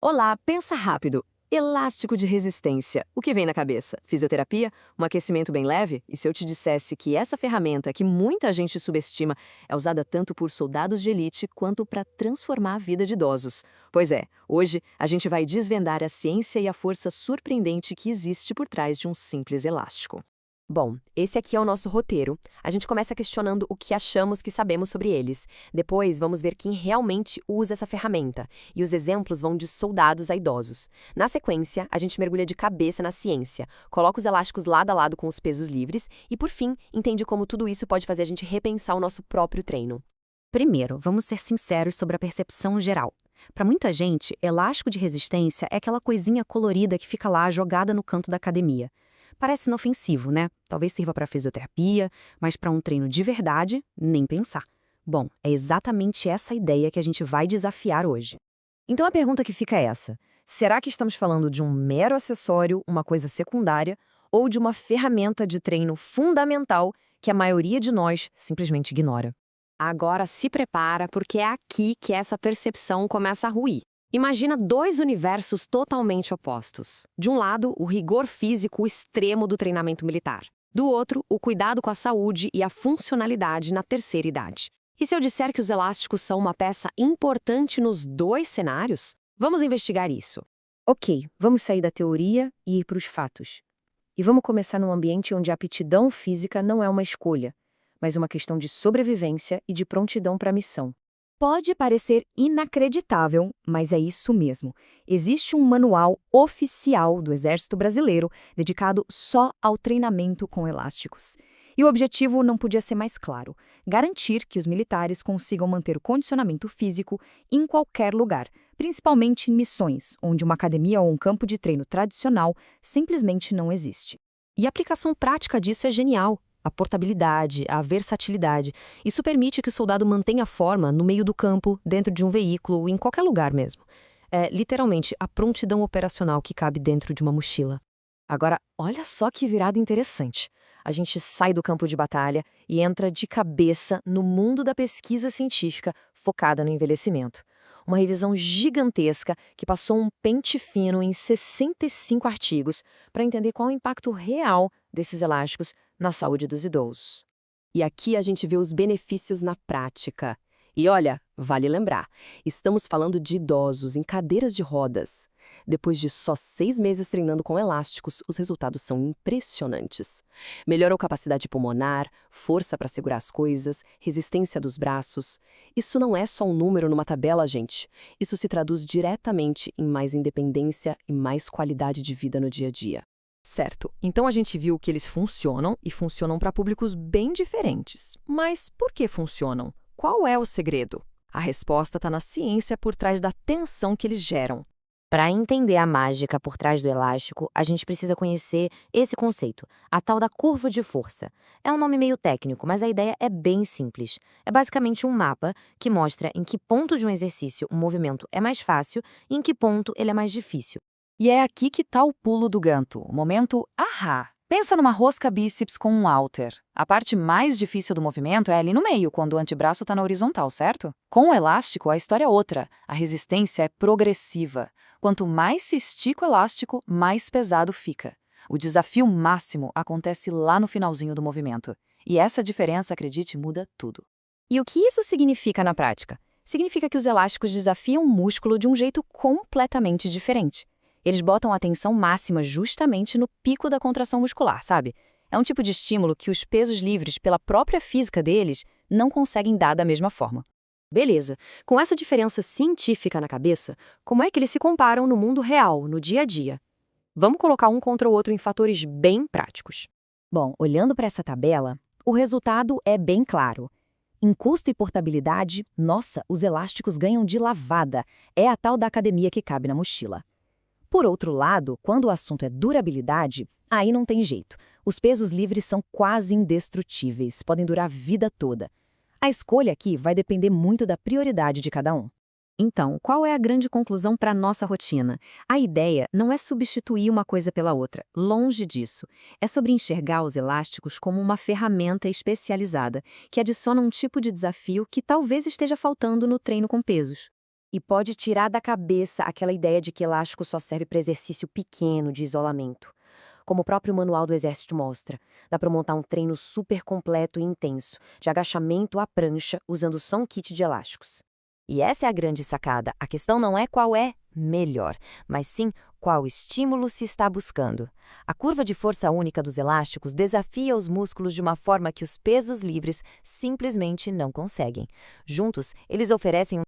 Olá, pensa rápido. Elástico de resistência. O que vem na cabeça? Fisioterapia? Um aquecimento bem leve? E se eu te dissesse que essa ferramenta, que muita gente subestima, é usada tanto por soldados de elite quanto para transformar a vida de idosos? Pois é, hoje a gente vai desvendar a ciência e a força surpreendente que existe por trás de um simples elástico. Bom, esse aqui é o nosso roteiro. A gente começa questionando o que achamos que sabemos sobre eles. Depois, vamos ver quem realmente usa essa ferramenta. E os exemplos vão de soldados a idosos. Na sequência, a gente mergulha de cabeça na ciência, coloca os elásticos lado a lado com os pesos livres e, por fim, entende como tudo isso pode fazer a gente repensar o nosso próprio treino. Primeiro, vamos ser sinceros sobre a percepção geral. Para muita gente, elástico de resistência é aquela coisinha colorida que fica lá jogada no canto da academia. Parece inofensivo, né? Talvez sirva para fisioterapia, mas para um treino de verdade, nem pensar. Bom, é exatamente essa ideia que a gente vai desafiar hoje. Então a pergunta que fica é essa: será que estamos falando de um mero acessório, uma coisa secundária, ou de uma ferramenta de treino fundamental que a maioria de nós simplesmente ignora? Agora se prepara, porque é aqui que essa percepção começa a ruir. Imagina dois universos totalmente opostos. De um lado, o rigor físico extremo do treinamento militar. Do outro, o cuidado com a saúde e a funcionalidade na terceira idade. E se eu disser que os elásticos são uma peça importante nos dois cenários? Vamos investigar isso. Ok, vamos sair da teoria e ir para os fatos. E vamos começar num ambiente onde a aptidão física não é uma escolha, mas uma questão de sobrevivência e de prontidão para a missão. Pode parecer inacreditável, mas é isso mesmo. Existe um manual oficial do Exército Brasileiro dedicado só ao treinamento com elásticos. E o objetivo não podia ser mais claro: garantir que os militares consigam manter o condicionamento físico em qualquer lugar, principalmente em missões, onde uma academia ou um campo de treino tradicional simplesmente não existe. E a aplicação prática disso é genial. A portabilidade, a versatilidade. Isso permite que o soldado mantenha a forma no meio do campo, dentro de um veículo, em qualquer lugar mesmo. É literalmente a prontidão operacional que cabe dentro de uma mochila. Agora, olha só que virada interessante. A gente sai do campo de batalha e entra de cabeça no mundo da pesquisa científica focada no envelhecimento. Uma revisão gigantesca que passou um pente fino em 65 artigos para entender qual é o impacto real desses elásticos na saúde dos idosos. E aqui a gente vê os benefícios na prática. E olha, vale lembrar, estamos falando de idosos em cadeiras de rodas. Depois de só 6 meses treinando com elásticos, os resultados são impressionantes. Melhorou capacidade pulmonar, força para segurar as coisas, resistência dos braços. Isso não é só um número numa tabela, gente. Isso se traduz diretamente em mais independência e mais qualidade de vida no dia a dia. Certo, então a gente viu que eles funcionam e funcionam para públicos bem diferentes. Mas por que funcionam? Qual é o segredo? A resposta está na ciência por trás da tensão que eles geram. Para entender a mágica por trás do elástico, a gente precisa conhecer esse conceito, a tal da curva de força. É um nome meio técnico, mas a ideia é bem simples. É basicamente um mapa que mostra em que ponto de um exercício um movimento é mais fácil e em que ponto ele é mais difícil. E é aqui que tá o pulo do ganto, o momento ahá. Pensa numa rosca bíceps com um halter. A parte mais difícil do movimento é ali no meio, quando o antebraço está na horizontal, certo? Com o elástico, a história é outra. A resistência é progressiva. Quanto mais se estica o elástico, mais pesado fica. O desafio máximo acontece lá no finalzinho do movimento. E essa diferença, acredite, muda tudo. E o que isso significa na prática? Significa que os elásticos desafiam o músculo de um jeito completamente diferente. Eles botam a atenção máxima justamente no pico da contração muscular, sabe? É um tipo de estímulo que os pesos livres, pela própria física deles, não conseguem dar da mesma forma. Beleza, com essa diferença científica na cabeça, como é que eles se comparam no mundo real, no dia a dia? Vamos colocar um contra o outro em fatores bem práticos. Bom, olhando para essa tabela, o resultado é bem claro. Em custo e portabilidade, nossa, os elásticos ganham de lavada. É a tal da academia que cabe na mochila. Por outro lado, quando o assunto é durabilidade, aí não tem jeito. Os pesos livres são quase indestrutíveis, podem durar a vida toda. A escolha aqui vai depender muito da prioridade de cada um. Então, qual é a grande conclusão para a nossa rotina? A ideia não é substituir uma coisa pela outra, longe disso. É sobre enxergar os elásticos como uma ferramenta especializada, que adiciona um tipo de desafio que talvez esteja faltando no treino com pesos. E pode tirar da cabeça aquela ideia de que elástico só serve para exercício pequeno de isolamento. Como o próprio manual do Exército mostra, dá para montar um treino super completo e intenso, de agachamento à prancha, usando só um kit de elásticos. E essa é a grande sacada. A questão não é qual é melhor, mas sim qual estímulo se está buscando. A curva de força única dos elásticos desafia os músculos de uma forma que os pesos livres simplesmente não conseguem. Juntos, eles oferecem um